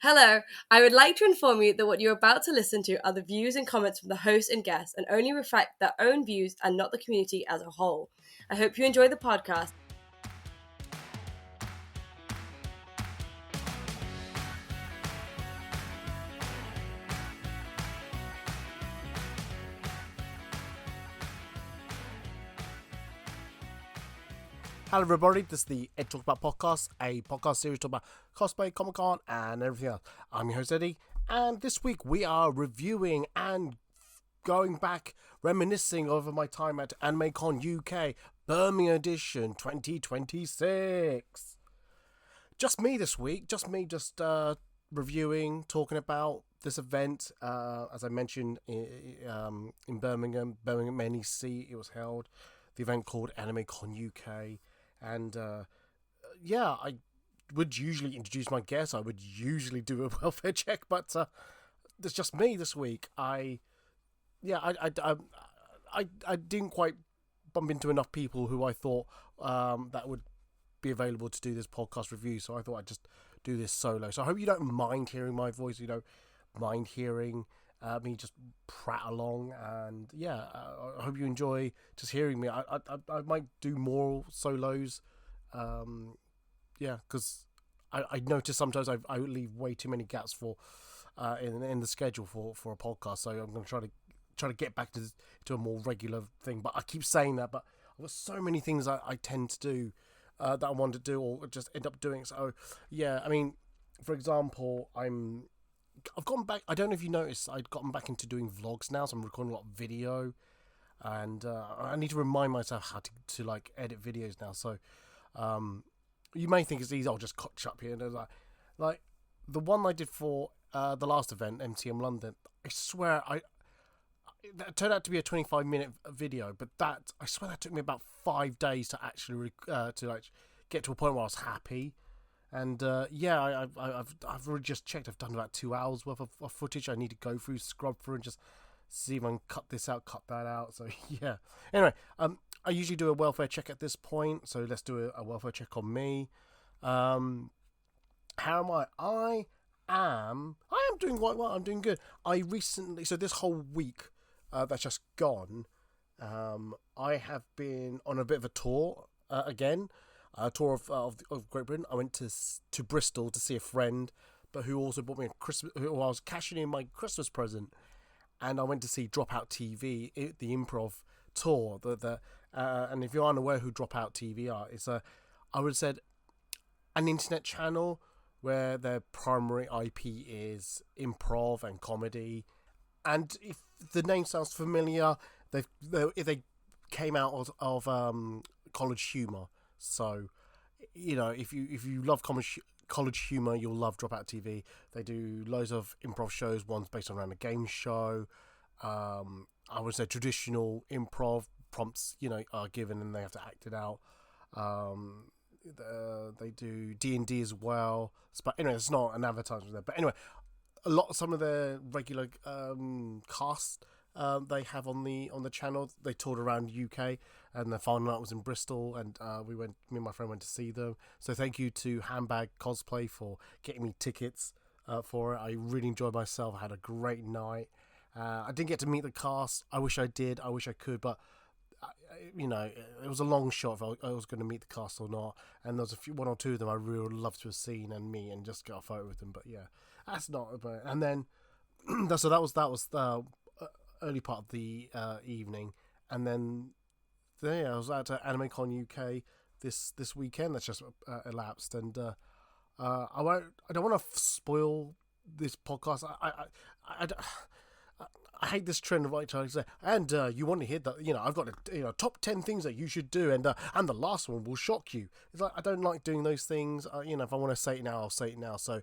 Hello, I would like to inform you that what you're about to listen to are the views and comments from the host and guests and only reflect their own views and not the community as a whole. I hope you enjoy the podcast. Hello everybody, this is the Ed Talk About podcast, a podcast series talking about cosplay, Comic Con and everything else. I'm your host Eddie, and this week we are reviewing and going back, reminiscing over my time at AnimeConUK Birmingham edition 2026. Just me this week, just reviewing, talking about this event, as I mentioned, in Birmingham NEC it was held, the event called AnimeConUK. And I would usually introduce my guests. I would usually do a welfare check, but it's just me this week. I didn't quite bump into enough people who I thought that would be available to do this podcast review. So I thought I'd just do this solo. So I hope you don't mind hearing my voice. You don't mind hearing me just prat along, and I hope you enjoy just hearing me. I might do more solos, because I notice sometimes I leave way too many gaps for in the schedule for a podcast. So I'm going to try to get back to a more regular thing. But I keep saying that, but I've got so many things I tend to do that I want to do or just end up doing. So I mean, for example, I've gotten back. I don't know if you noticed, I'd gotten back into doing vlogs now, so I'm recording a lot of video, and I need to remind myself how to like edit videos now. So you may think it's easy. I'll just catch up here, and like the one I did for the last event, MTM London. I swear, that turned out to be a 25-minute video, but I swear that took me about 5 days to actually get to a point where I was happy. And I've already just checked. I've done about 2 hours worth of footage. I need to go through, scrub through, and just see if I can cut this out, cut that out. So yeah. Anyway, I usually do a welfare check at this point. So let's do a welfare check on me. How am I? I am doing quite well. I'm doing good. So this whole week that's just gone, I have been on a bit of a tour again. A tour of Great Britain. I went to Bristol to see a friend, but who also bought me who I was cashing in my Christmas present, and I went to see Dropout TV, the improv tour. And if you're unaware who Dropout TV are, I would have said an internet channel where their primary IP is improv and comedy. And if the name sounds familiar, they came out of College Humor. So, if you love college humor, you'll love Dropout TV. They do loads of improv shows. One's based around a game show. I would say traditional improv prompts, are given and they have to act it out. They do D&D as well. But anyway, it's not an advertisement there. But anyway, some of their regular cast they have on the channel. They toured around UK, and the final night was in Bristol, and me and my friend went to see them. So thank you to Handbag Cosplay for getting me tickets for it. I really enjoyed myself. I had a great night. I didn't get to meet the cast. I wish I did. I wish I could, but it was a long shot if I was going to meet the cast or not. And there was one or two of them I really would love to have seen and meet and just get a photo with them. But yeah, that's not about it. And then so that was the early part of the evening, and then I was at AnimeCon UK this weekend that's just elapsed, and I don't want to spoil this podcast. I hate this trend of like trying to say, and you want to hear that, I've got top 10 things that you should do, and the last one will shock you. It's like I don't like doing those things. If I want to say it now, I'll say it now. So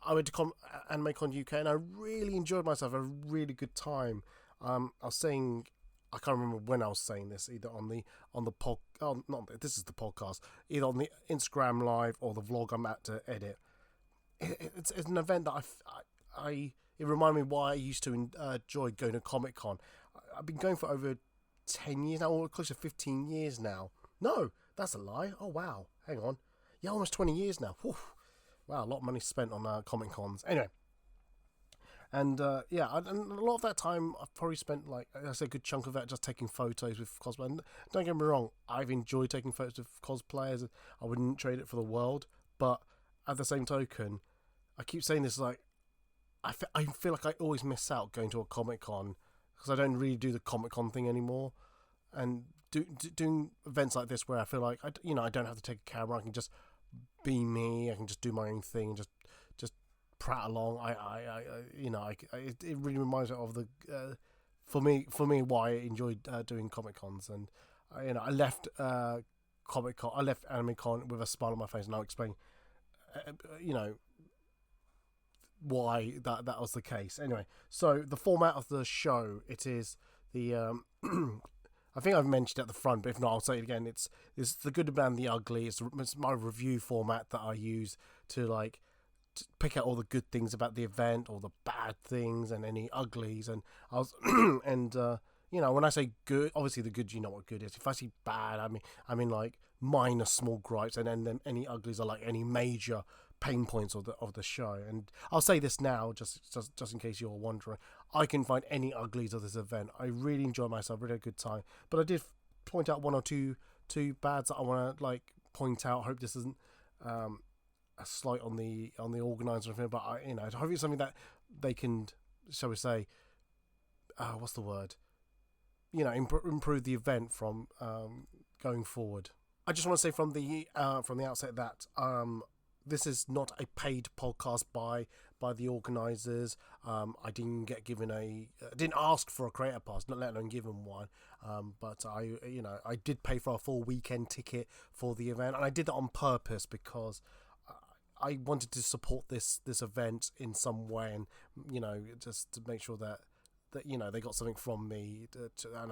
I went to AnimeCon UK, and I really enjoyed myself. I had a really good time. I was saying, I can't remember when I was saying this, either on the pod. Oh, not this is the podcast. Either on the Instagram live or the vlog I'm at to edit. It's an event that it reminded me why I used to enjoy going to Comic Con. I've been going for over 10 years now, or close to 15 years now. No, that's a lie. Oh wow, hang on. Yeah, almost 20 years now. Whew. Wow, a lot of money spent on Comic Cons. Anyway, and and a lot of that time I've probably spent, like I said, a good chunk of that just taking photos with cosplay. And don't get me wrong, I've enjoyed taking photos of cosplayers. I wouldn't trade it for the world, but at the same token, I keep saying this, like I feel like I always miss out going to a Comic Con because I don't really do the Comic Con thing anymore, and doing events like this where I feel like I don't have to take a camera. I can just be me. I can just do my own thing and just prat along. It really reminds me of the for me why I enjoyed doing Comic Cons. And I left Comic Con, I left AnimeCon with a smile on my face, and I'll explain you know why that was the case. Anyway, so the format of the show, it is the I think I've mentioned it at the front, but if not, I'll say it again. It's the good, the bad, and the ugly. It's my review format that I use to pick out all the good things about the event, all the bad things, and any uglies. And I was and when I say good, obviously the good, you know what good is. If I say bad, I mean like minor small gripes, and then any uglies are like any major pain points of the show. And I'll say this now, just in case you're wondering, I can find any uglies of this event. I really enjoyed myself, really had a good time. But I did point out one or two bads that I want to point out. I hope this isn't a slight on the organizer, but I hope it's something that they can, shall we say, what's the word? Improve the event from going forward. I just want to say from the outset that this is not a paid podcast by the organisers. I didn't get given I didn't ask for a creator pass, not let alone given one. But I did pay for a full weekend ticket for the event, and I did that on purpose because I wanted to support this event in some way, and just to make sure that they got something from me. So I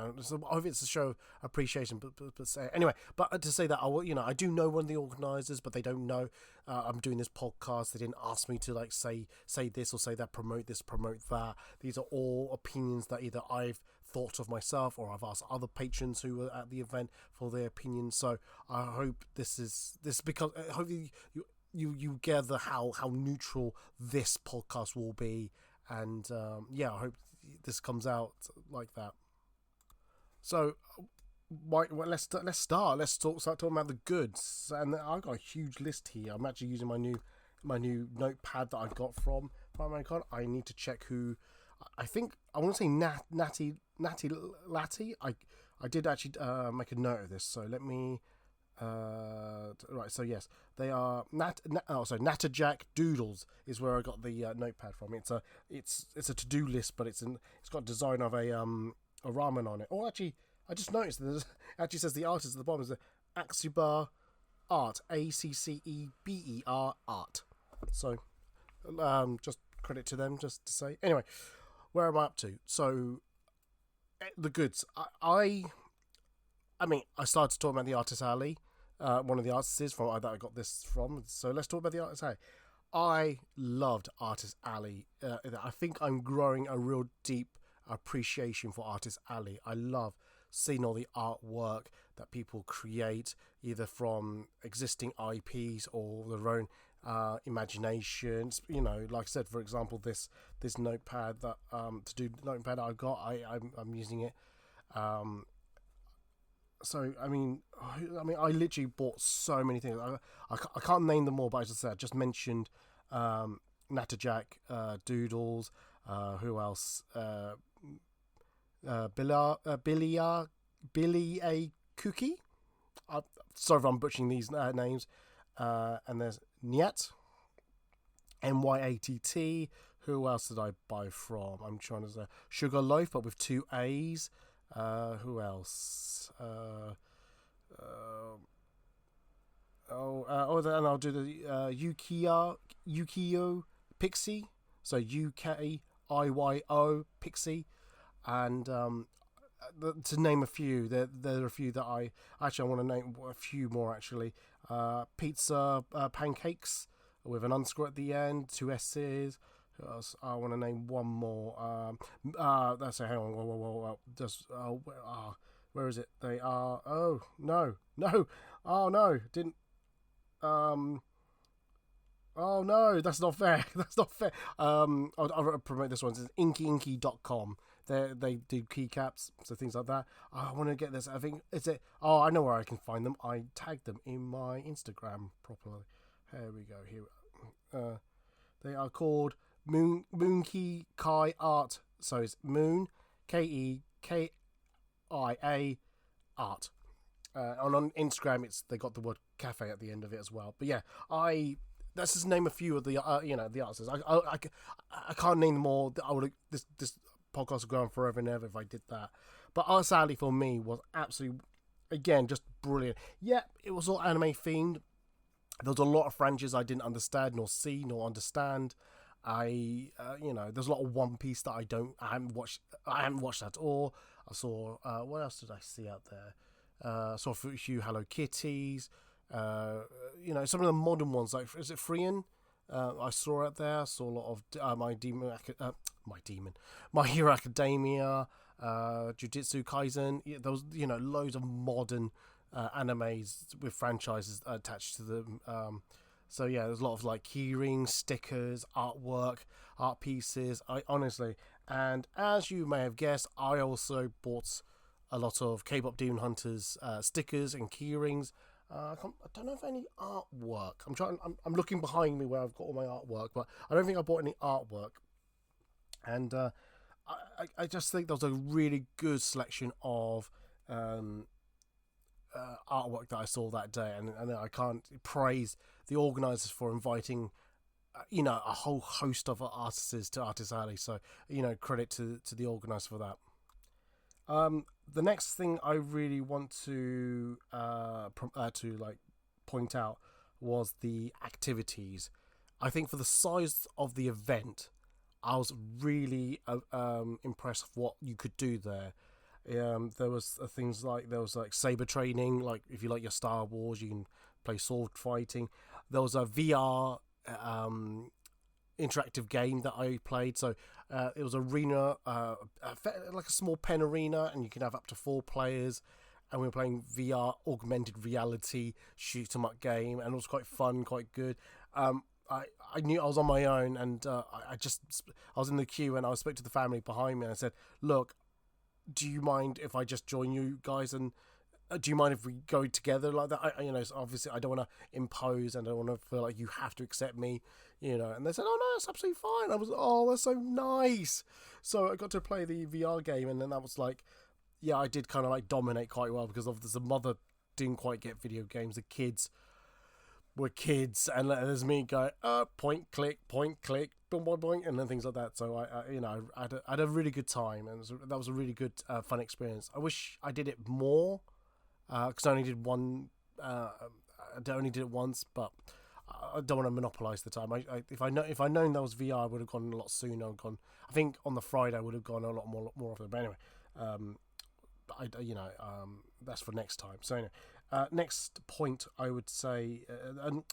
hope it's a show of appreciation. But say anyway. But to say that I do know one of the organisers, but they don't know I'm doing this podcast. They didn't ask me to say this or say that, promote this, promote that. These are all opinions that either I've thought of myself or I've asked other patrons who were at the event for their opinions. So I hope this because hopefully you gather how neutral this podcast will be, and I hope this comes out like that. So, let's start. Let's start talking about the goods, and I've got a huge list here. I'm actually using my new notepad that I got from AnimeCon. I need to check who. I think I want to say Natty Latty. I did actually make a note of this, so let me. Right, so yes, they are Natterjack Doodles is where I got the notepad from. It's a to-do list, but it's got a design of a ramen on it. Oh, actually, I just noticed that it actually says the artist at the bottom is the Acceber Art, ACCEBER Art. So, just credit to them, just to say. Anyway, where am I up to? So, the goods. I started talking about the Artist Alley, one of the artists that I got this from. So let's talk about the Artist Alley. I loved Artist Alley. I think I'm growing a real deep appreciation for Artist Alley. I love seeing all the artwork that people create, either from existing IPs or their own imaginations. Like I said, for example, this notepad that notepad I've got, I'm using it. So I literally bought so many things. I can't name them all, but as I said, I just mentioned Natterjack Doodles. Who else? Billy A. Cookie. Sorry if I'm butchering these names. And there's Nyat, NYATT. Who else did I buy from? I'm trying to say Sugar Loaf, but with two A's. Who else? And I'll do the Ukio Pixie. So UKIYO Pixie, and to name a few, there are a few that I want to name a few more actually. Pizza Pancakes with an underscore at the end, two S's. Who else? I want to name one more. That's a hang on. Whoa. Just where is it? They are. Oh no. Oh no. Didn't. Oh no, that's not fair. That's not fair. I'll promote this one. It's inkyinky.com. They do keycaps, so things like that. Oh, I want to get this. I think it's it. Oh, I know where I can find them. I tagged them in my Instagram properly. Here we go. Here, they are called Moonkey Kai Art. So it's Moon KEKIA Art. And on Instagram, they got the word cafe at the end of it as well. But yeah, let's just name a few of the the artists. I can't name them all. I would this podcast would go on forever and ever if I did that. But Art Sally for me was absolutely, again, just brilliant. Yeah, it was all anime themed. There was a lot of franchises I didn't understand nor see nor understand. There's a lot of One Piece that I haven't watched. I haven't watched at all. I saw what else did I see out there? Saw a few Hello Kitties. Some of the modern ones, like, is it Freean? I saw it there. I saw a lot of My Hero Academia, Jujutsu Kaisen. Yeah, there was loads of modern animes with franchises attached to them. So yeah, there's a lot of like keyrings, stickers, artwork, art pieces. And as you may have guessed, I also bought a lot of K-pop Demon Hunters stickers and keyrings. I don't know if any artwork. I'm looking behind me where I've got all my artwork, but I don't think I bought any artwork. And I just think there was a really good selection of artwork that I saw that day, and I can't praise the organisers for inviting a whole host of artists to Artist Alley. So credit to the organiser for that. The next thing I really want to point out was the activities. I think for the size of the event, I was really impressed with what you could do there. There was things like saber training, like if you like your Star Wars, you can play sword fighting. There was a VR interactive game that I played. So it was arena, like a small pen arena, and you can have up to 4 players. And we were playing VR augmented reality shoot 'em up game, and it was quite fun, quite good. I knew I was on my own, and I was in the queue, and I spoke to the family behind me, and I said, "Look, do you mind if I just join you guys, and do you mind if we go together like that?" So obviously I don't want to impose, and I don't want to feel like you have to accept me, And they said, "Oh no, it's absolutely fine." I was, "Oh, that's so nice." So I got to play the VR game, and then that was like, yeah, I did kind of like dominate quite well, because the mother didn't quite get video games. The kids were kids, and there's me going, point click, boing, boing, and then things like that. So I had a really good time, and that was a really good fun experience. I wish I did it more, because I only did one. I only did it once, but I don't want to monopolise the time. If I known that was VR, I would have gone a lot sooner. I think on the Friday I would have gone a lot more often. But anyway, that's for next time. So anyway, next point I would say,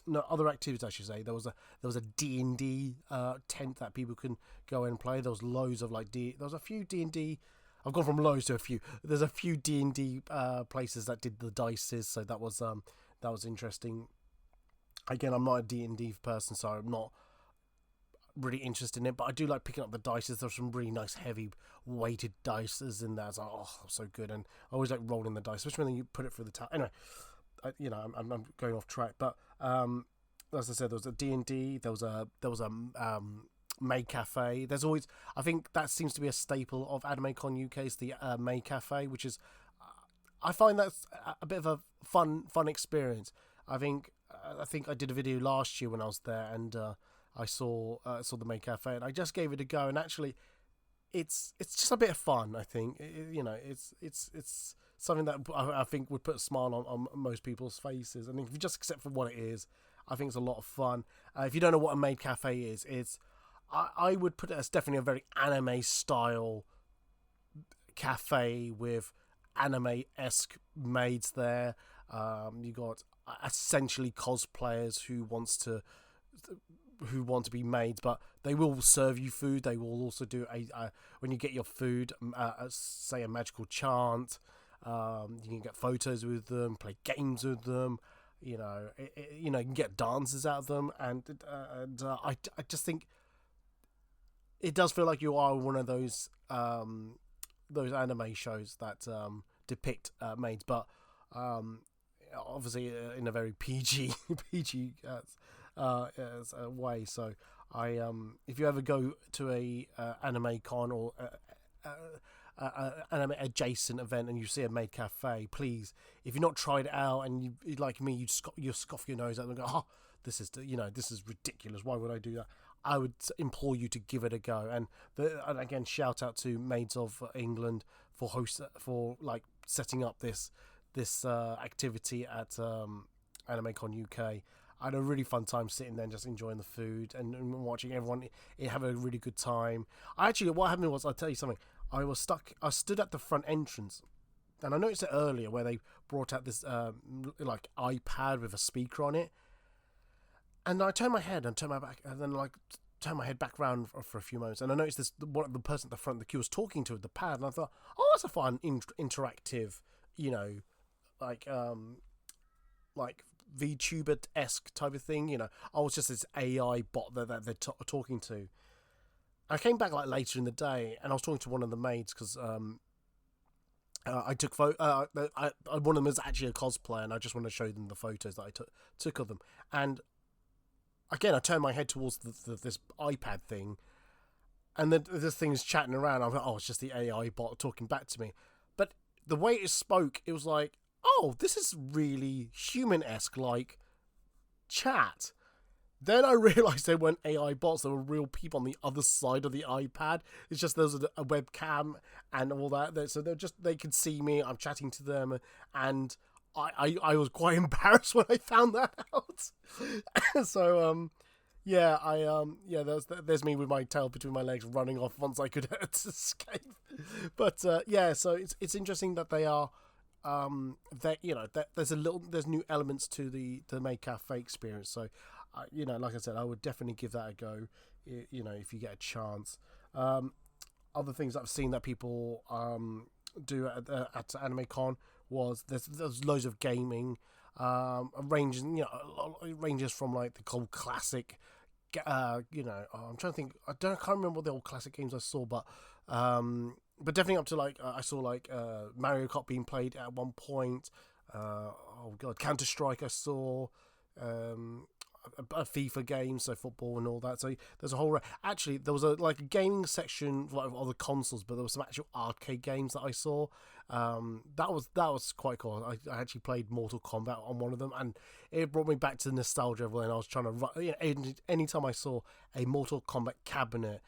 no, other activities I should say. There was a D&D tent that people can go and play. There was loads of there was a few D&D. I've gone from loads to a few. There's a few D&D places that did the dices, so that was interesting. Again, I'm not a D&D person, so I'm not really interested in it, but I do like picking up the dices. There's some really nice heavy weighted dices in there. It's like, oh, so good. And I always like rolling the dice, especially when you put it through the tap. Anyway, I'm going off track, but as I said, there was a D&D. There was a May Cafe. There's always, I think that seems to be a staple of AnimeCon UK, is the May Cafe, which is, I find that's a bit of a fun experience. I think I did a video last year when I was there, and I saw the May Cafe, and I just gave it a go. And actually, it's just a bit of fun. I think it's something that I think would put a smile on most people's faces. And if you just accept for what it is, I think it's a lot of fun. If you don't know what a Maid Cafe is, I would put it as definitely a very anime style cafe with anime-esque maids there. You got essentially cosplayers who want to be maids, but they will serve you food. They will also do when you get your food, say a magical chant. You can get photos with them, play games with them. you can get dances out of them, and I just think it does feel like you are one of those anime shows that depict maids, but obviously in a very PG PG way. So if you ever go to a AnimeCon or anime adjacent event and you see a maid cafe, please, if you've not tried it out and you like me, you scoff your nose at them and go, oh, this is this is ridiculous. Why would I do that? I would implore you to give it a go. And again, shout out to Maids of England for like setting up this activity at AnimeCon UK. I had a really fun time sitting there and just enjoying the food and watching everyone have a really good time. What happened was, I'll tell you something. I stood at the front entrance, and I noticed it earlier where they brought out this like iPad with a speaker on it. And I turned my head and turned my back, and then turned my head back round for a few moments, and I noticed the person at the front of the queue was talking to the pad, and I thought, oh, that's a fun interactive, like VTuber-esque type of thing. I was just this AI bot that they're talking to. I came back later in the day, and I was talking to one of the maids because I took one of them was actually a cosplay, and I just wanted to show them the photos that I took of them. And again, I turned my head towards this iPad thing, and then this thing is chatting around. I thought, oh, it's just the AI bot talking back to me. But the way it spoke, it was like, oh, this is really human-esque, like chat. Then I realised they weren't AI bots, they were real people on the other side of the iPad. It's just there's a webcam and all that. So they could see me, I'm chatting to them, and I was quite embarrassed when I found that out. So there's me with my tail between my legs running off once I could escape. But so it's interesting that they are there's new elements to the maid cafe experience. So like I said, I would definitely give that a go. If you get a chance. Other things I've seen that people do at AnimeCon was there's loads of gaming, ranges from like the cold classic. I'm trying to think. I can't remember what the old classic games I saw, but definitely up to I saw Mario Kart being played at one point. Counter-Strike I saw. A FIFA game, so football and all that. So there's a whole actually there was a gaming section of the consoles, but there was some actual arcade games that I saw. That was quite cool. I actually played Mortal Kombat on one of them, and it brought me back to the nostalgia of when I was trying to run. Anytime I saw a Mortal Kombat cabinet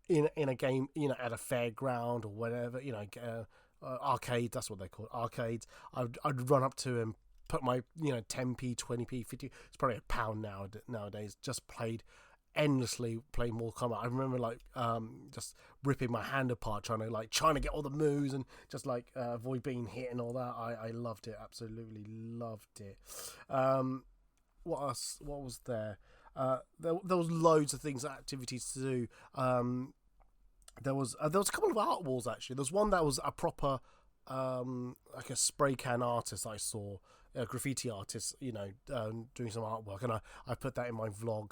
in a game, at a fairground or whatever, arcade, that's what they call it, arcades, I'd run up to him, put my 10p, 20p, 50, it's probably £1 nowadays, just played endlessly, playing Mortal Kombat. I remember just ripping my hand apart trying to get all the moves and just avoid being hit and all that. I loved it, absolutely loved it. What else? What was there? There was loads of things, activities to do. There was a couple of art walls actually. There was one that was a proper a spray can artist I saw, a graffiti artist, doing some artwork, and I put that in my vlog.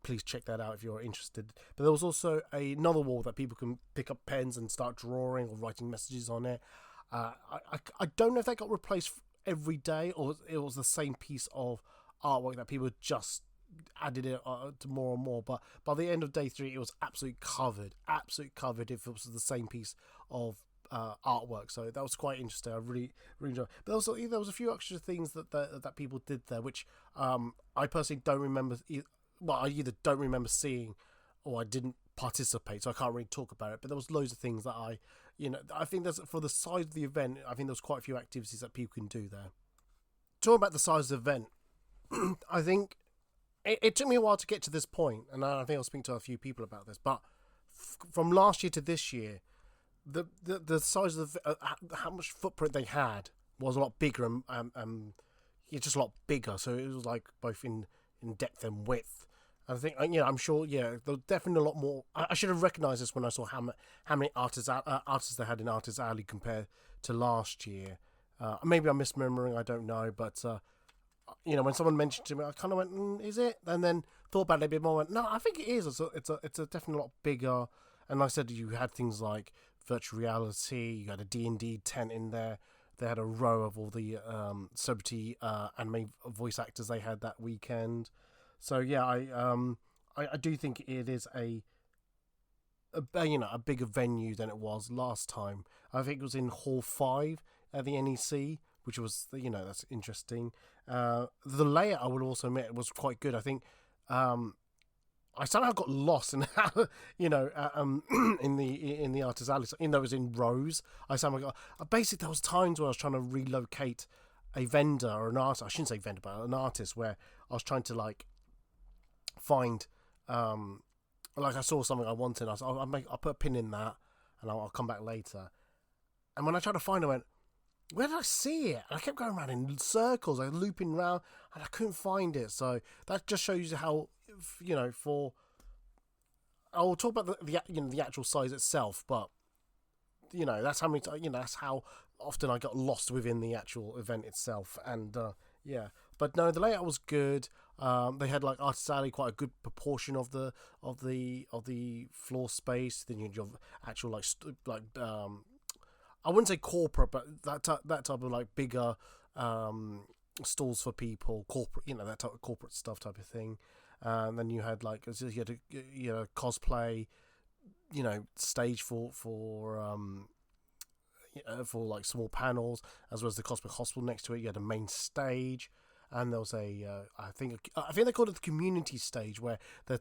Please check that out if you're interested. But there was also another wall that people can pick up pens and start drawing or writing messages on it. I don't know if that got replaced every day or it was the same piece of artwork that people just added it to more and more. But by the end of day 3, it was absolutely covered if it was the same piece of artwork. So that was quite interesting. I really enjoyed it. But also there was a few extra things that people did there, which I personally don't remember. I either don't remember seeing or I didn't participate, so I can't really talk about it. But there was loads of things that I think that's for the size of the event. I think there's quite a few activities that people can do there. Talking about the size of the event, I think it took me a while to get to this point, and I think I'll speak to a few people about this. But from last year to this year, the size of how much footprint they had was a lot bigger, and just a lot bigger. So it was both in depth and width. I think I'm sure there's definitely a lot more. I should have recognised this when I saw how many artists they had in Artist Alley compared to last year. Maybe I'm misremembering, I don't know, but when someone mentioned to me, I kind of went, "Is it?" And then thought about it a bit more. Went, "No, I think it is. It's a definitely a lot bigger." And like I said, you had things like virtual reality. You had a D&D tent in there. They had a row of all the celebrity anime voice actors they had that weekend. So yeah, I do think it is a bigger venue than it was last time. I think it was in Hall 5 at the NEC, which was that's interesting. The layout, I would also admit, was quite good. I think I somehow got lost in how in the artist alley, even though it was in rows. I somehow got basically there was times where I was trying to relocate a vendor or an artist. I shouldn't say vendor, but an artist where I was trying to like find like I saw something I wanted. I'll put a pin in that, and I'll come back later. And when I tried to find it, I went, where did I see it? And I kept going around in circles, like looping around, and I couldn't find it. So that just shows you how, for I'll talk about the actual size itself, but that's how many, that's how often I got lost within the actual event itself, and yeah. But no, the layout was good. They had like Artist Alley, quite a good proportion of the floor space. Then you had your actual I wouldn't say corporate, but that type of like bigger stalls for people, corporate, that type of corporate stuff type of thing. And then you had cosplay, stage for like small panels, as well as the cosplay hospital next to it. You had a main stage. And there was I think they called it the community stage, where they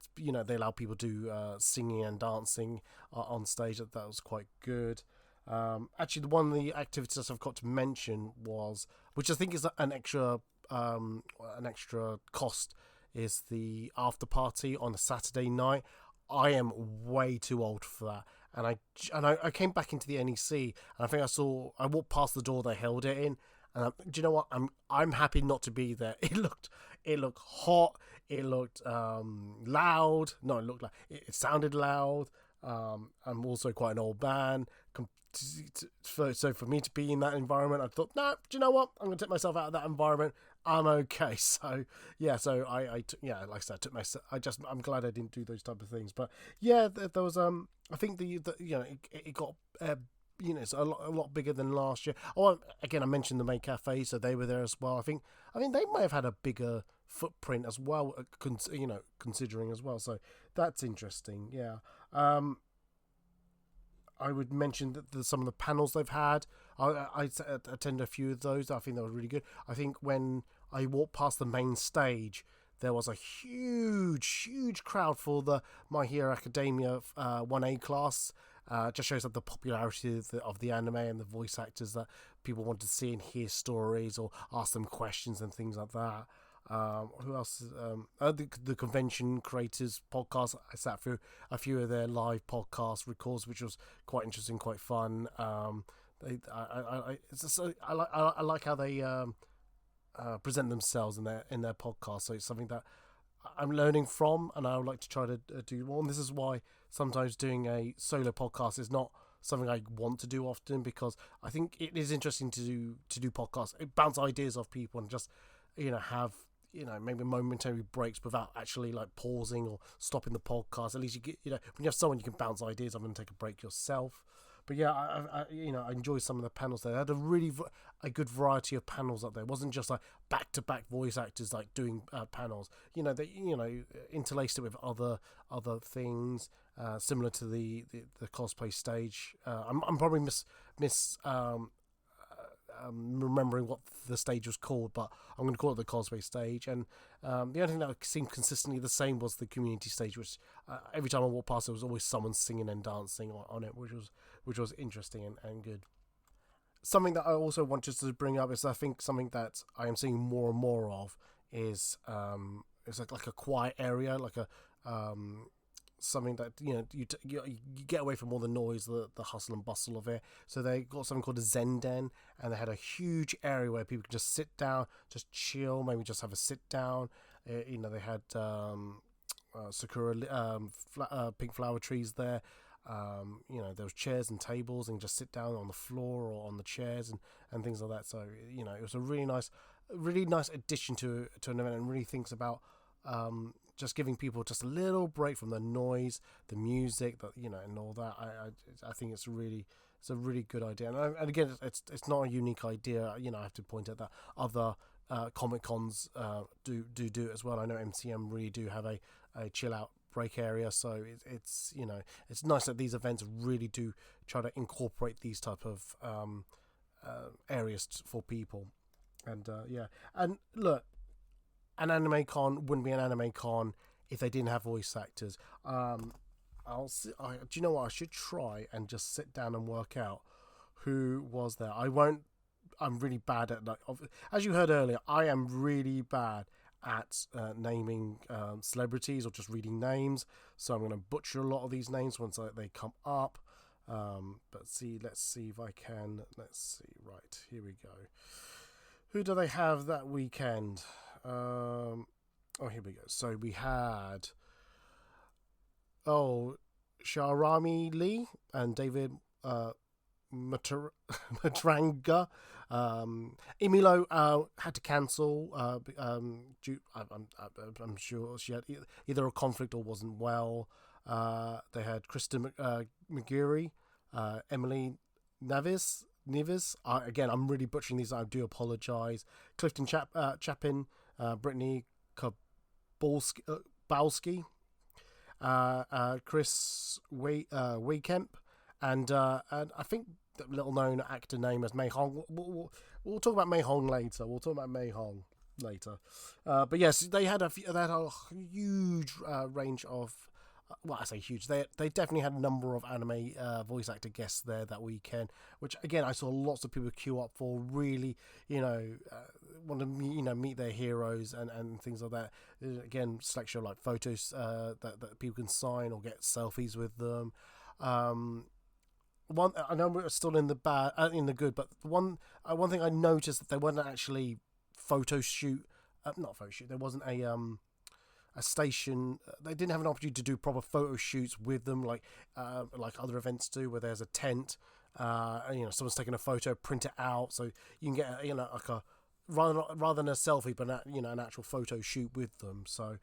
allow people to do singing and dancing on stage. That was quite good. Actually, one of the activities I've got to mention was, which I think is an extra cost, is the after party on a Saturday night. I am way too old for that, and I came back into the NEC, and I think I walked past the door they held it in, and do you know what? I'm happy not to be there. It looked hot. It looked loud. No, it looked like it sounded loud. I'm also quite an old man. So for me to be in that environment, I thought, no, do you know what? I'm going to take myself out of that environment. I'm okay. So yeah, like I said, I'm glad I didn't do those type of things. But yeah, there was I think it got it's a lot bigger than last year. Oh, again, I mentioned the May Cafe, so they were there as well. I think they may have had a bigger footprint as well, considering as well. So that's interesting. Yeah. I would mention that some of the panels they've had. I attended a few of those. I think they were really good. I think when I walked past the main stage, there was a huge crowd for the My Hero Academia 1A class. Just shows up the popularity of the anime and the voice actors, that people want to see and hear stories or ask them questions and things like that. Who else? The Convention Creators podcast. I sat through a few of their live podcast records, which was quite interesting, quite fun. I like how they present themselves in their podcast. So it's something that I'm learning from, and I would like to try to do more. And this is why sometimes doing a solo podcast is not something I want to do often, because I think it is interesting to do podcasts. It bounce ideas off people and just have maybe momentary breaks without actually like pausing or stopping the podcast. At least you get when you have someone you can bounce ideas off and take a break yourself. But yeah, I enjoy some of the panels there. They had a good variety of panels up there. It wasn't just like back-to-back voice actors like doing panels. They interlaced it with other things similar to the cosplay stage. I'm probably remembering what the stage was called, but I'm going to call it the Cosplay stage. And the only thing that seemed consistently the same was the community stage, which every time I walked past, there was always someone singing and dancing on it, which was interesting and good. Something that I also wanted to bring up is, I think something that I am seeing more and more of is it's like a quiet area, like a something that you get away from all the noise, the hustle and bustle of it. So they got something called a Zen Den, and they had a huge area where people could just sit down, just chill, maybe just have a sit down. They had sakura pink flower trees there. There was chairs and tables, and just sit down on the floor or on the chairs and things like that. So it was a really nice a really nice addition to an event, and really thinks about just giving people just a little break from the noise, the music, that and all that. I think it's a really good idea, and again, it's not a unique idea. I have to point out that other Comic Cons do it as well. I know MCM really do have a chill out break area, so it's it's nice that these events really do try to incorporate these type of areas for people. And and look, an anime con wouldn't be an anime con if they didn't have voice actors. Do you know what? I should try and just sit down and work out who was there. I won't. I'm really bad at, like, as you heard earlier, I am really bad at naming celebrities or just reading names. So I'm going to butcher a lot of these names once they come up. But let's see if I can. Let's see. Right, here we go. Who do they have that weekend? Oh, here we go. So we had Sharami Lee and David Matranga. Emilo had to cancel. I'm sure she had either a conflict or wasn't well. They had Kristen McGurry, Emily Nevis. Again, I'm really butchering these. I do apologise. Clifton Chapin, Brittany Bowski, Chris Weekemp, and I think the little known actor name as Mei Hong. We'll talk about Mei Hong later. But yes, they had a huge range of. Well, I say huge. They definitely had a number of anime voice actor guests there that weekend, which again I saw lots of people queue up for. Really, want to meet their heroes and things like that. Again, select show like photos that people can sign or get selfies with them. One, I know we're still in the good, but one thing I noticed that there wasn't actually photo shoot. Not photo shoot. There wasn't a station. They didn't have an opportunity to do proper photo shoots with them, like other events do, where there's a tent, and someone's taking a photo, print it out, so you can get like a rather than a selfie, but an actual photo shoot with them. So,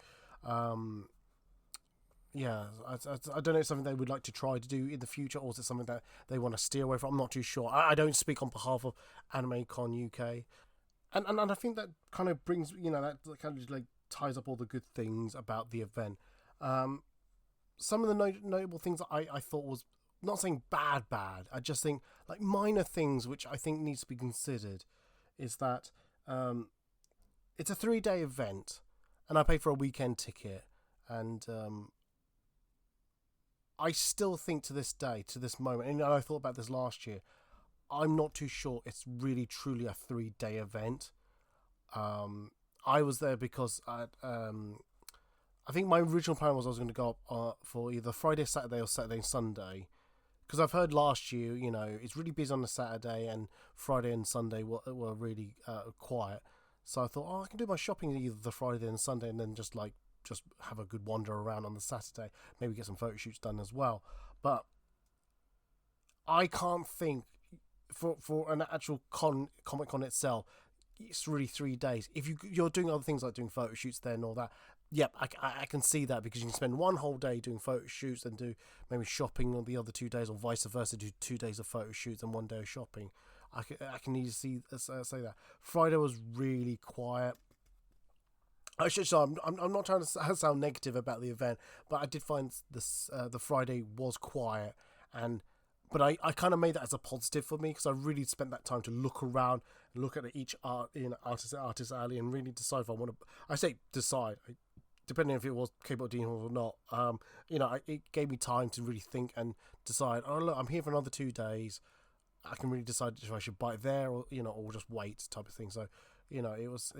yeah, I don't know if it's something they would like to try to do in the future, or is it something that they want to steer away from? I'm not too sure. I don't speak on behalf of AnimeConUK, and I think that kind of brings that kind of like ties up all the good things about the event. Some of the notable things that I thought was, not saying bad, I just think like minor things which I think needs to be considered is that it's a 3-day event, and I paid for a weekend ticket, and I still think to this day, to this moment, and I thought about this last year, I'm not too sure it's really truly a 3-day event. I was there because I think my original plan was I was going to go up for either Friday, Saturday, or Saturday and Sunday, because I've heard last year, it's really busy on the Saturday, and Friday and Sunday were really quiet. So I thought, I can do my shopping either the Friday and Sunday, and then just have a good wander around on the Saturday, maybe get some photo shoots done as well. But I can't think for an actual Comic Con itself, it's really 3 days. If you're doing other things like doing photo shoots there and all that, yep, I can see that, because you can spend one whole day doing photo shoots and do maybe shopping on the other 2 days, or vice versa, do 2 days of photo shoots and 1 day of shopping. I can easily say that. Friday was really quiet. I'm not trying to sound negative about the event, but I did find the Friday was quiet, but I kind of made that as a positive for me, because I really spent that time to look around, look at each artist alley, and really decide if I want to. I say decide, depending if it was K-pop Demon or not. It gave me time to really think and decide. Oh look, I'm here for another 2 days. I can really decide if I should buy it there or just wait, type of thing. So, it was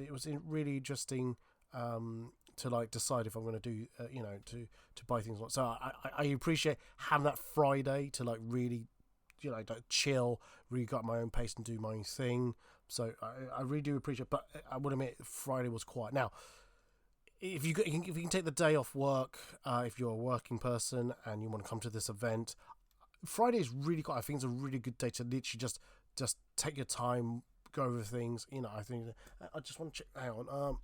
really interesting. To like decide if I'm going to do, to buy things. So I appreciate having that Friday to like really, chill, really got my own pace and do my own thing. So I really do appreciate. But I would admit Friday was quiet. Now, if you can take the day off work, if you're a working person and you want to come to this event, Friday is really quiet. I think it's a really good day to literally just take your time, go over things. I think I just want to check. Hang on.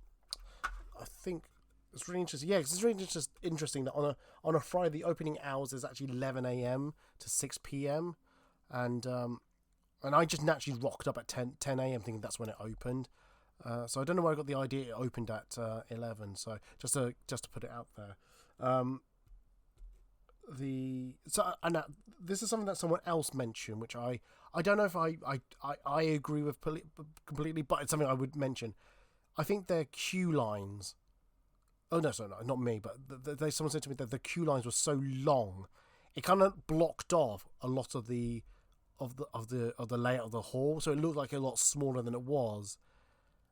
I think it's really interesting. Yeah, 'cause it's really interesting that on a Friday the opening hours is actually 11 a.m. to 6 p.m. and I just naturally rocked up at 10 a.m. thinking that's when it opened. So I don't know where I got the idea it opened at 11. So just to put it out there. This is something that someone else mentioned, which I don't know if I agree with completely, but it's something I would mention. I think their queue lines. Oh no, sorry, no, not me, but someone said to me that the queue lines were so long, it kind of blocked off a lot of the layout of the hall, so it looked like a lot smaller than it was.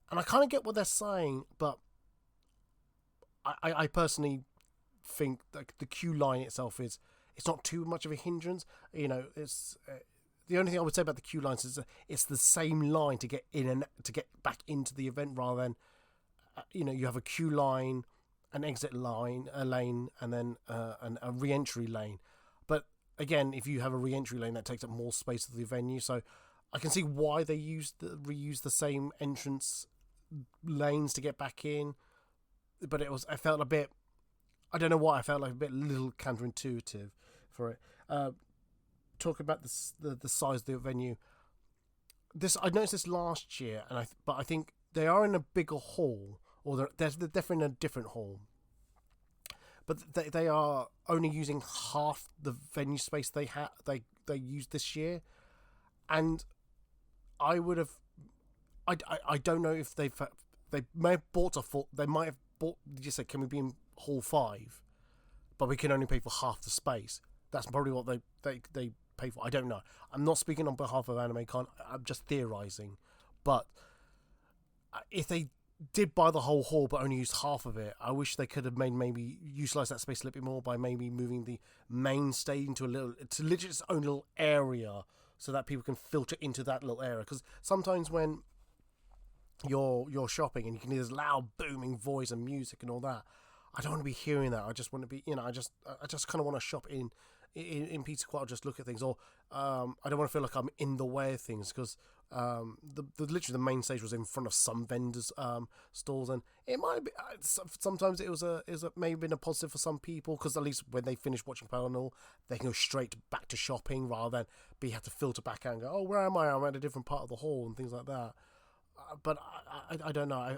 And I kind of get what they're saying, but I personally think that the queue line itself it's not too much of a hindrance. It's the only thing I would say about the queue lines is it's the same line to get in and to get back into the event, rather than you have a queue line, an exit line, a lane, and then a re-entry lane. But again, if you have a re-entry lane, that takes up more space of the venue. So I can see why they reuse the same entrance lanes to get back in. But I felt a bit. I don't know why I felt like a little counterintuitive for it. Talking about the size of the venue, I noticed this last year, but I think they are in a bigger hall, or they're definitely in a different hall. But they are only using half the venue space they used this year, and I would have. I don't know if they may have bought a full. They might have bought. They just said, "Can we be in Hall 5?" But we can only pay for half the space. That's probably what they pay for. I don't know. I'm not speaking on behalf of AnimeCon. I'm just theorizing. But if they did buy the whole hall but only used half of it, I wish they could have maybe utilised that space a little bit more by maybe moving the main stage to literally its own little area, so that people can filter into that little area. Because sometimes when you're shopping and you can hear this loud booming voice and music and all that, I don't want to be hearing that. I just want to be, I just kind of want to shop in Pizza Quad, just look at things, or I don't want to feel like I'm in the way of things, because literally the main stage was in front of some vendors' stalls, and it might be sometimes it was maybe been a positive for some people, because at least when they finish watching panel, they can go straight back to shopping rather than have to filter back out and go, oh, where am I? I'm at a different part of the hall and things like that. But I don't know.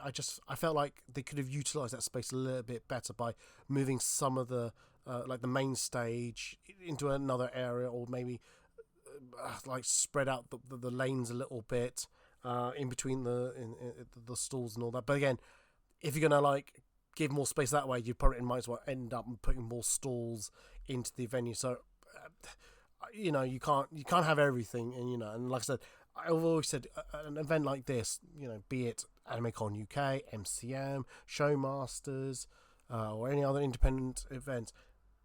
I felt like they could have utilised that space a little bit better by moving some of the like the main stage into another area, or maybe like spread out the lanes a little bit in between the stalls and all that. But again, if you're gonna like give more space that way, you probably might as well end up putting more stalls into the venue. So you can't have everything, and like I said. I've always said an event like this, be it AnimeConUK, MCM, Showmasters, or any other independent event,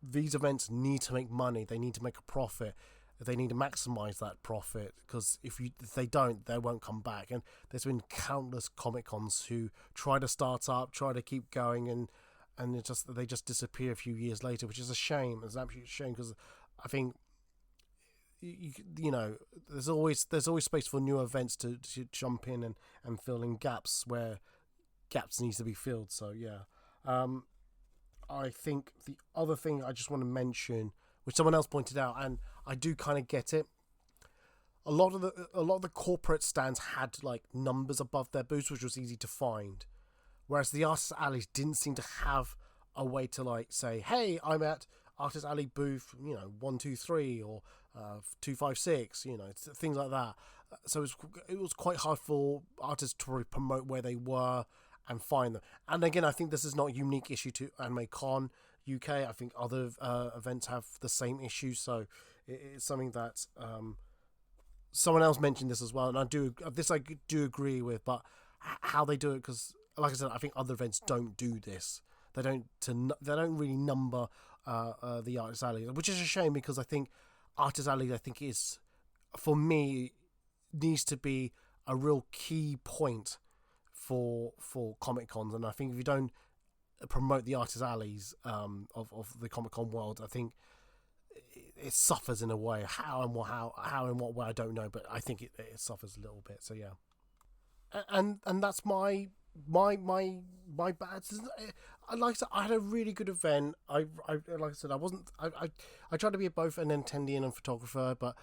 these events need to make money. They need to make a profit. They need to maximize that profit, because if they don't, they won't come back. And there's been countless Comic Cons who try to start up, try to keep going, and they just disappear a few years later, which is a shame. It's an absolute shame, because I think. There's always space for new events to jump in and fill in gaps where gaps needs to be filled. So yeah, I think the other thing I just want to mention, which someone else pointed out, and I do kind of get it. A lot of the corporate stands had like numbers above their booths, which was easy to find, whereas the Artist Alleys didn't seem to have a way to like say, hey, I'm at Artist Alley booth, 123 or 256, things like that. So it was quite hard for artists to promote where they were and find them. And again, I think this is not a unique issue to AnimeCon UK. I think other events have the same issue. So it's something that someone else mentioned this as well, and I do agree with. But how they do it, because like I said, I think other events don't do this. They don't really number the Artist Alley, which is a shame, because I think Artist Alley, is, for me, needs to be a real key point for Comic Cons. And I think if you don't promote the Artist Alleys of the Comic Con world, I think it suffers in a way. How in what way I don't know, but I think it suffers a little bit. So yeah. and that's my bad. Like I said, I had a really good event. I like I said, I wasn't. I tried to be both an attendees and a photographer, but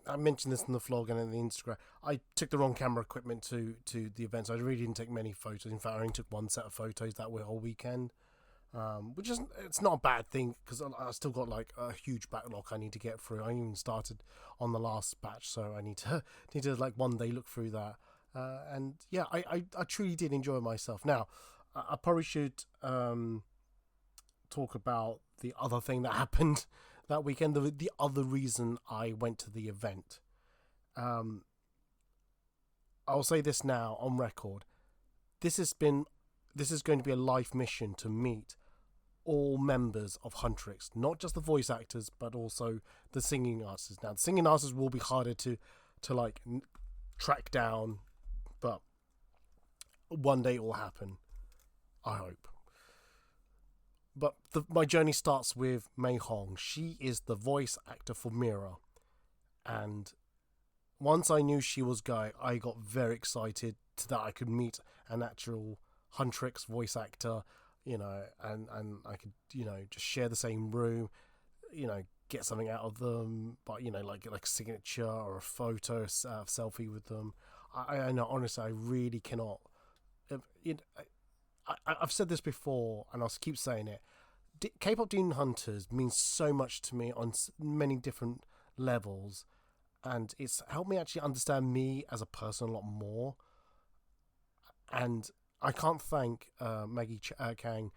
I mentioned this in the vlog and in the Instagram. I took the wrong camera equipment to the event, so I really didn't take many photos. In fact, I only took one set of photos that whole weekend. Which is, it's not a bad thing because I still got like a huge backlog I need to get through. I even started on the last batch, so I need to like one day look through that. And yeah, I truly did enjoy myself. Now, I probably should talk about the other thing that happened that weekend. The other reason I went to the event. Um, I'll say this now on record. This has been this is going to be a life mission to meet all members of Huntrix, not just the voice actors, but also the singing artists. Now, the singing artists will be harder to like track down, but one day it will happen. I hope. But my journey starts with Mei Hong. She is the voice actor for Mira, and once I knew she was going, I got very excited that I could meet an actual Huntrix voice actor, and I could, just share the same room, get something out of them, but like a signature or a photo, selfie with them. I know, honestly, I really cannot. I've said this before, and I'll keep saying it. K-pop Demon Hunters means so much to me on many different levels, and it's helped me actually understand me as a person a lot more. And I can't thank Maggie Kang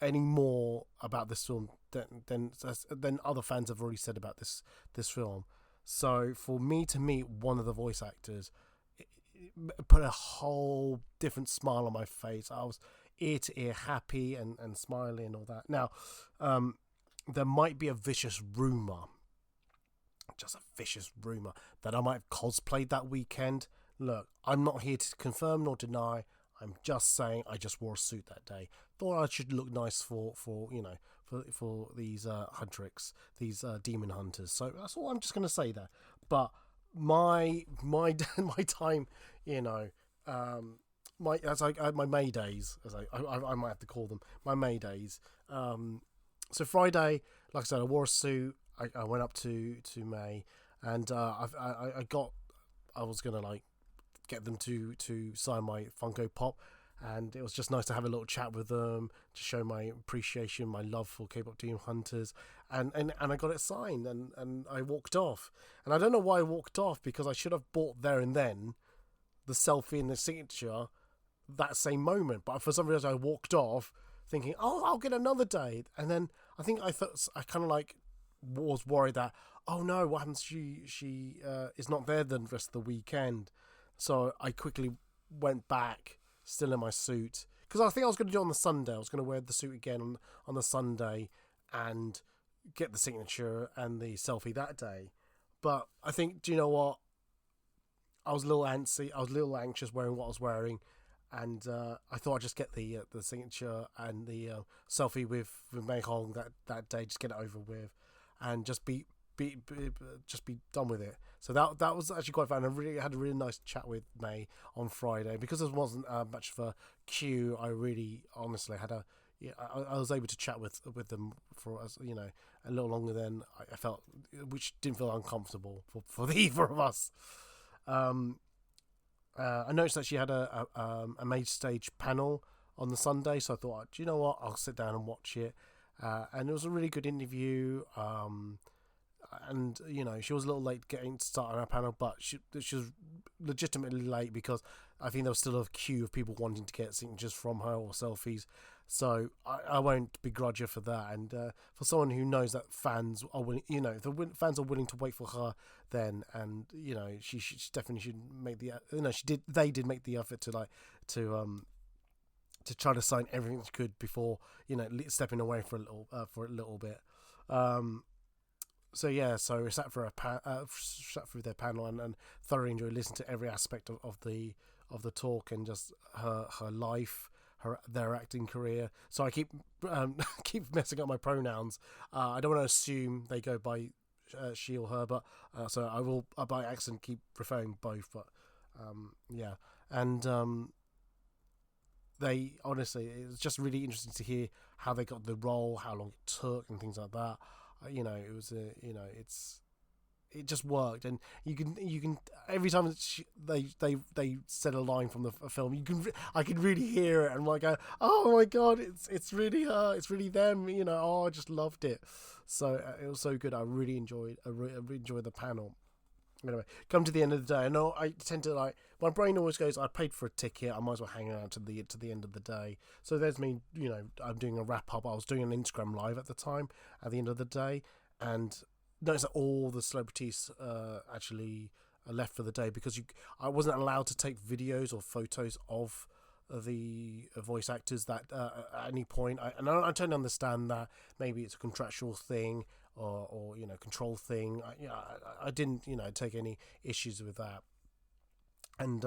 any more about this film than other fans have already said about this film. So for me to meet one of the voice actors, it put a whole different smile on my face. I was ear to ear happy and smiling and all that. Now, there might be a vicious rumor, just a vicious rumor, that I might have cosplayed that weekend. Look, I'm not here to confirm nor deny. I'm just saying I just wore a suit that day. Thought I should look nice for these Huntrix, these demon hunters. So that's all I'm just gonna say there. But my my time, my May days, as I might have to call them, my May days. So Friday, like I said, I wore a suit. I went up to May, and I was gonna like get them to sign my Funko Pop, and it was just nice to have a little chat with them to show my appreciation, my love for K-pop Demon Hunters, and I got it signed, and I walked off, and I don't know why I walked off, because I should have bought there and then the selfie and the signature that same moment, but for some reason I walked off thinking, oh, I'll get another day, and then I kind of like was worried that, oh no, what happens, she is not there the rest of the weekend. So I quickly went back, still in my suit, because I think I was going to do it on the Sunday. I was going to wear the suit again on the Sunday and get the signature and the selfie that day. But I think, do you know what? I was a little antsy. I was a little anxious wearing what I was wearing, and I thought I'd just get the signature and the selfie with Mei Hong that day, just get it over with, and just be done with it. So that was actually quite fun. I really had a really nice chat with May on Friday, because there wasn't much of a queue. I really honestly had I was able to chat with them for a little longer than I felt, which didn't feel uncomfortable for the either of us. I noticed that she had a main stage panel on the Sunday, so I thought, do you know what, I'll sit down and watch it. And it was a really good interview. And she was a little late getting to start on our panel, but she was legitimately late because I think there was still a queue of people wanting to get signatures from her or selfies. So I won't begrudge her for that. And for someone who knows that fans are willing, if the fans are willing to wait for her, then, and she definitely should make the they did make the effort to try to sign everything she could before stepping away for a little bit. So yeah, so we sat through their panel and thoroughly enjoyed listening to every aspect of the talk, and just her life, their acting career. So I keep keep messing up my pronouns. I don't want to assume they go by she or her, but so I will by accident keep referring both. But Yeah, and they honestly, it was just really interesting to hear how they got the role, how long it took, and things like that. It was it just worked, and you can every time they said a line from the film, I can really hear it, and I'm like, oh my god, it's really her, it's really them, I just loved it. So it was so good. I really enjoyed the panel. Anyway, come to the end of the day. I know I tend to like, my brain always goes, I paid for a ticket, I might as well hang around to the end of the day. So there's me, I'm doing a wrap up. I was doing an Instagram live at the time at the end of the day, and noticed that all the celebrities actually left for the day because I wasn't allowed to take videos or photos of the voice actors that at any point. I totally understand that maybe it's a contractual thing or control thing. I didn't take any issues with that, and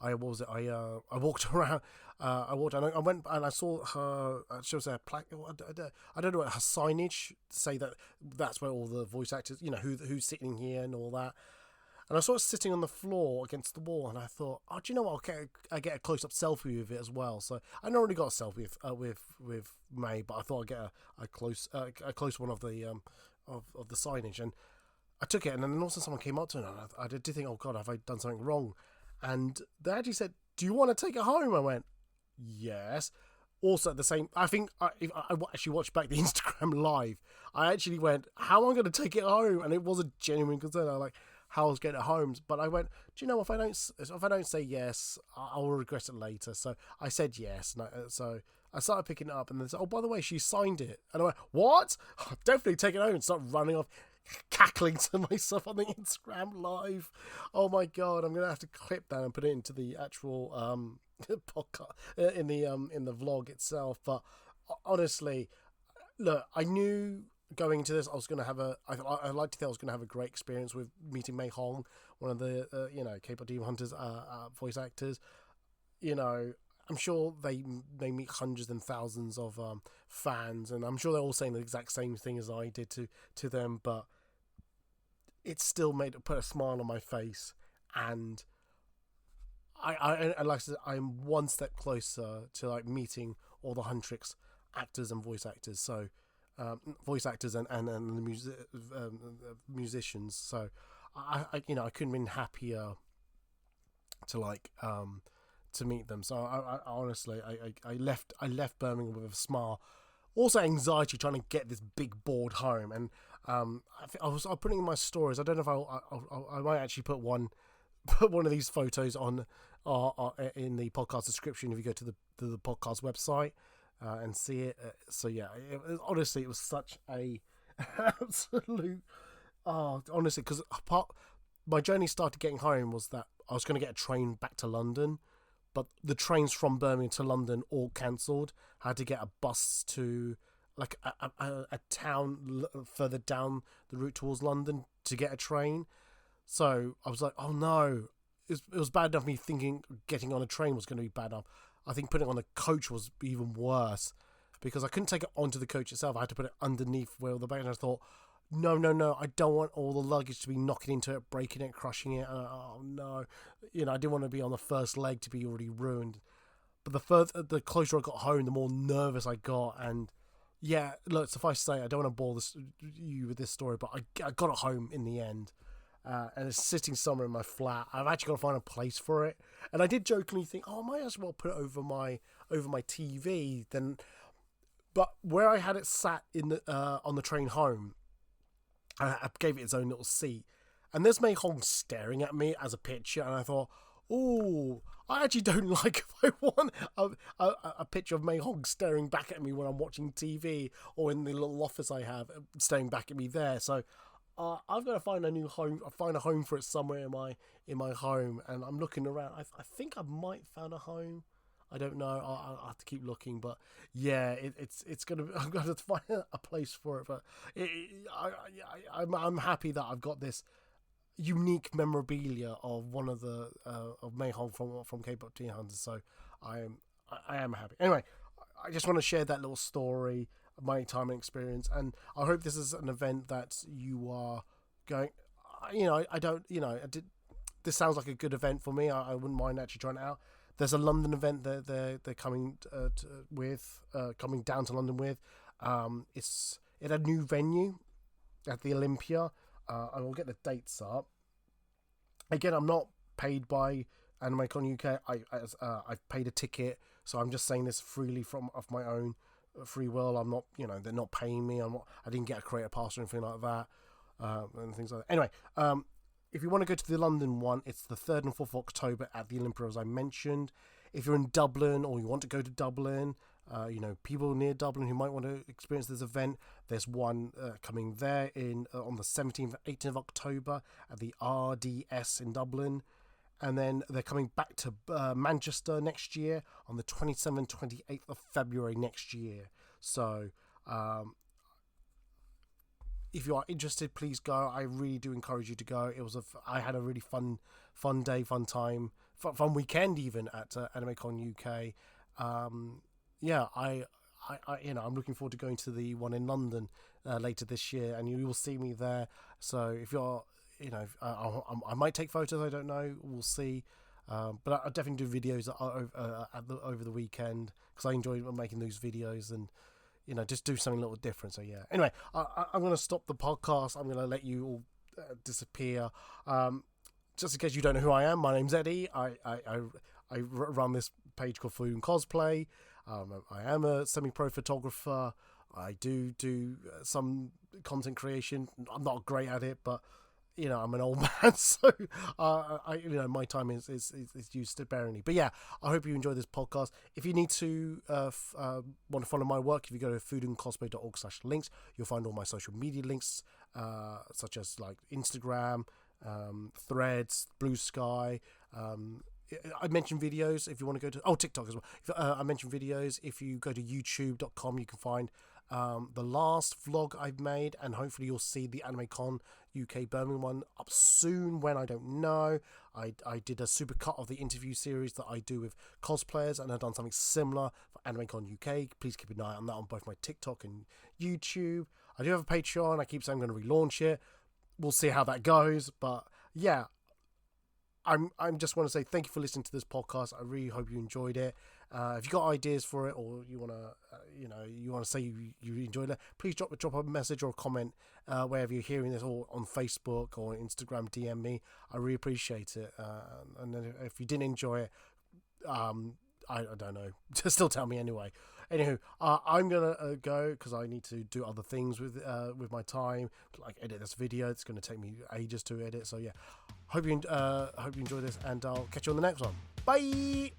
I walked around. I walked and I went and I saw her. She was a plaque. I don't know her signage to say that that's where all the voice actors, who's sitting here and all that. And I saw it sitting on the floor against the wall, and I thought, oh, do you know what? I get a close up selfie with it as well. So I not already got a selfie with May, but I thought I'd get a close one of the signage, and I took it, and then also someone came up to me, and I did think, oh god, have I done something wrong? And they actually said, do you want to take it home? I went, yes. Also, at the same, I think if I actually watched back the Instagram live, I actually went, how am I going to take it home? And it was a genuine concern. I was like, how I was getting it home, but I went, do you know, if I don't say yes, I will regret it later. So I said yes, and so I started picking it up, and then said, oh, by the way, she signed it, and I went, what? I'll definitely take it home, and start running off, cackling to myself on the Instagram live. Oh my god, I'm gonna have to clip that and put it into the actual podcast in the vlog itself. But honestly, look, I knew going into this, I was going to have I like to think I was going to have a great experience with meeting Mei Hong, one of the K-pop Demon Hunters voice actors. I'm sure they meet hundreds and thousands of fans, and I'm sure they're all saying the exact same thing as I did to them, but it still put a smile on my face, and I like I said, I'm one step closer to like meeting all the Huntrix actors and voice actors. So voice actors and the musicians. So I couldn't have been happier to to meet them. So I honestly I left Birmingham with a smile. Also anxiety trying to get this big board home, and I was putting in my stories. I don't know if I might actually put one of these photos on in the podcast description if you go to the podcast website. And see it. So yeah, honestly, it was such a absolute. Oh, honestly, because my journey started getting home was that I was going to get a train back to London, but the trains from Birmingham to London all cancelled. I had to get a bus to like a town further down the route towards London to get a train. So I was like, oh no, it was bad enough me thinking getting on a train was going to be bad enough. I think putting it on a coach was even worse because I couldn't take it onto the coach itself. I had to put it underneath where the baggage. And I thought, no, I don't want all the luggage to be knocking into it, breaking it, crushing it. Oh no, I didn't want to be on the first leg to be already ruined. But the closer I got home, the more nervous I got. And yeah, look, suffice to say, I don't want to bore you with this story, but I got it home in the end. And it's sitting somewhere in my flat. I've actually got to find a place for it. And I did jokingly think, I might as well put it over my TV. But where I had it sat in the on the train home, I gave it its own little seat. And there's Mei Hong staring at me as a picture, and I thought, oh, I actually don't like if I want a picture of Mei Hong staring back at me when I'm watching TV or in the little office I have, staring back at me there. So I've got to find a new home. I find a home for it somewhere in my home, and I'm looking around. I think I might found a home. I don't know. I'll have to keep looking, but yeah, it's gonna. I'm gonna have to find a place for it. But I'm happy that I've got this unique memorabilia of one of the of Mei Hong from K-pop Teen Hunters. So I am happy. Anyway, I just want to share that little story, my time and experience, and I hope this is an event that you are going. I don't. I did. this sounds like a good event for me. I wouldn't mind actually trying it out. There's a London event that they're coming coming down to London with. It's at a new venue at the Olympia. I will get the dates up. Again, I'm not paid by AnimeConUK. I've paid a ticket, so I'm just saying this freely of my own free will. I'm not, they're not paying me. I didn't get a creator pass or anything like that, and things like that. Anyway, if you want to go to the London one, it's the 3rd and 4th of October at the Olympia, as I mentioned. If you're in Dublin or you want to go to Dublin, people near Dublin who might want to experience this event, there's one coming there on the 17th and 18th of October at the RDS in Dublin. And then they're coming back to Manchester next year on the 27th and 28th of February next year. So if you are interested, please go. I really do encourage you to go. I had a really fun day, fun time, fun weekend even at AnimeConUK. I'm looking forward to going to the one in London later this year, and you will see me there. So if you're, I might take photos. I don't know. We'll see. But I'll definitely do videos over the weekend because I enjoy making those videos and. Just do something a little different. So yeah. Anyway, I'm going to stop the podcast. I'm going to let you all disappear. Just in case you don't know who I am, my name's Eddie. I run this page called Food and Cosplay. I am a semi-pro photographer. I do some content creation. I'm not great at it, but I'm an old man, so my time is used sparingly. But yeah, I hope you enjoy this podcast. If you need to want to follow my work, if you go to foodandcosplay.org/links, you'll find all my social media links, such as like Instagram, Threads, Blue Sky. I mentioned videos. If you want to go to TikTok as well. I mentioned videos. If you go to youtube.com, you can find the last vlog I've made, and hopefully you'll see the AnimeConUK Birmingham one up soon. When, I don't know. I did a super cut of the interview series that I do with cosplayers, and I've done something similar for AnimeConUK. Please keep an eye on that on both my TikTok and YouTube. I do have a Patreon. I keep saying I'm going to relaunch it. We'll see how that goes, but yeah. I'm just want to say thank you for listening to this podcast. I really hope you enjoyed it. If you got ideas for it, or you want to say you enjoyed it, please drop a message or a comment wherever you're hearing this, or on Facebook or Instagram. DM me. I really appreciate it. And then if you didn't enjoy it, I don't know. Just still tell me anyway. Anywho, I'm gonna go because I need to do other things with my time, like edit this video. It's gonna take me ages to edit. So yeah, hope you enjoy this, and I'll catch you on the next one. Bye.